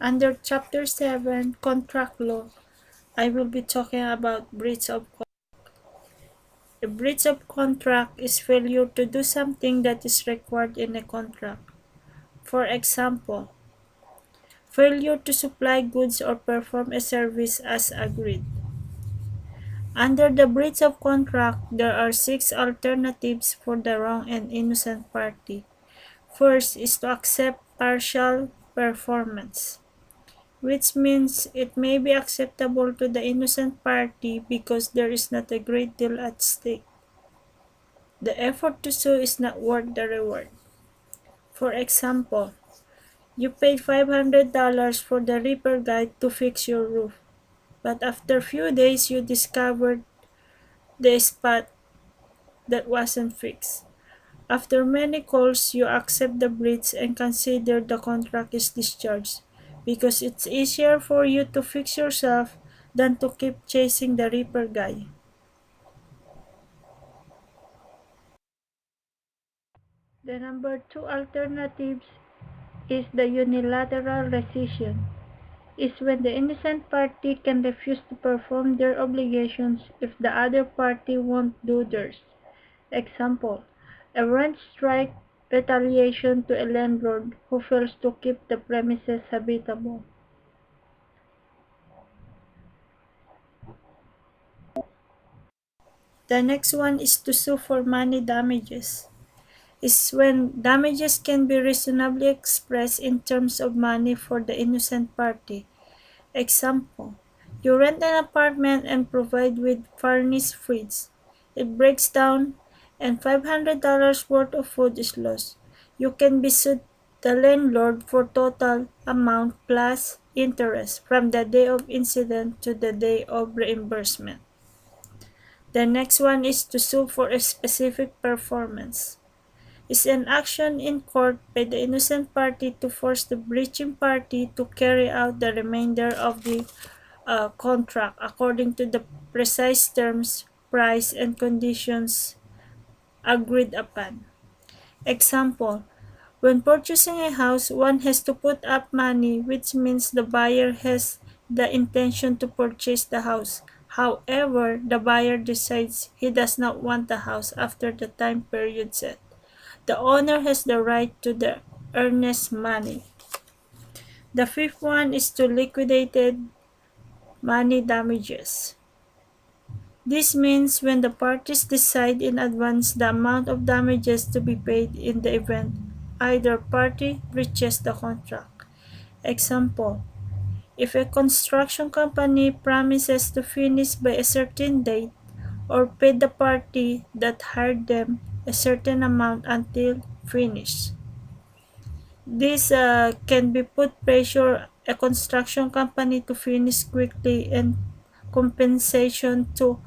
Under Chapter 7, Contract Law, I will be talking about breach of contract. A breach of contract is failure to do something that is required in a contract. For example, failure to supply goods or perform a service as agreed. Under the breach of contract, there are 6 alternatives for the wrong and innocent party. First is to accept partial performance, which means it may be acceptable to the innocent party because there is not a great deal at stake. The effort to sue is not worth the reward. For example, you paid $500 for the repair guy to fix your roof, but after a few days you discovered the spot that wasn't fixed. After many calls, you accept the breach and consider the contract is discharged because it's easier for you to fix yourself than to keep chasing the reaper guy. The number 2 alternatives is the unilateral rescission. Is when the innocent party can refuse to perform their obligations if the other party won't do theirs. Example, a rent strike retaliation to a landlord who fails to keep the premises habitable. The next one is to sue for money damages. Is when damages can be reasonably expressed in terms of money for the innocent party. Example, you rent an apartment and provide with furnished fridge. It breaks down and $500 worth of food is lost. You can be sued the landlord for total amount plus interest from the day of incident to the day of reimbursement. The next one is to sue for a specific performance. Is an action in court by the innocent party to force the breaching party to carry out the remainder of the contract according to the precise terms, price, and conditions agreed upon. Example, when purchasing a house, one has to put up money, which means the buyer has the intention to purchase the house. However, the buyer decides he does not want the house after the time period set. The owner has the right to the earnest money. The fifth one is to liquidated money damages. This means when the parties decide in advance the amount of damages to be paid in the event either party breaches the contract. Example, if a construction company promises to finish by a certain date or pay the party that hired them a certain amount until finished. This can be put pressure a construction company to finish quickly and compensation to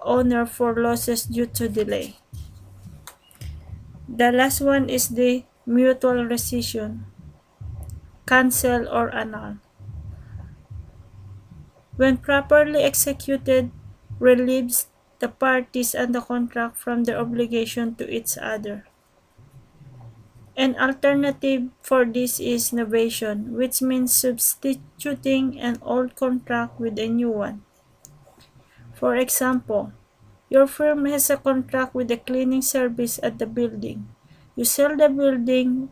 owner for losses due to delay. The last one is the mutual rescission, cancel or annul. When properly executed, relieves the parties and the contract from their obligation to each other. An alternative for this is novation, which means substituting an old contract with a new one. For example, your firm has a contract with a cleaning service at the building. You sell the building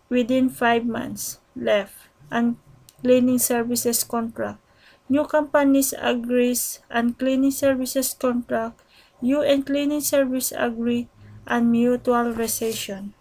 within 5 months left and cleaning services contract. New companies agrees and cleaning services contract. You and cleaning service agree on mutual rescission.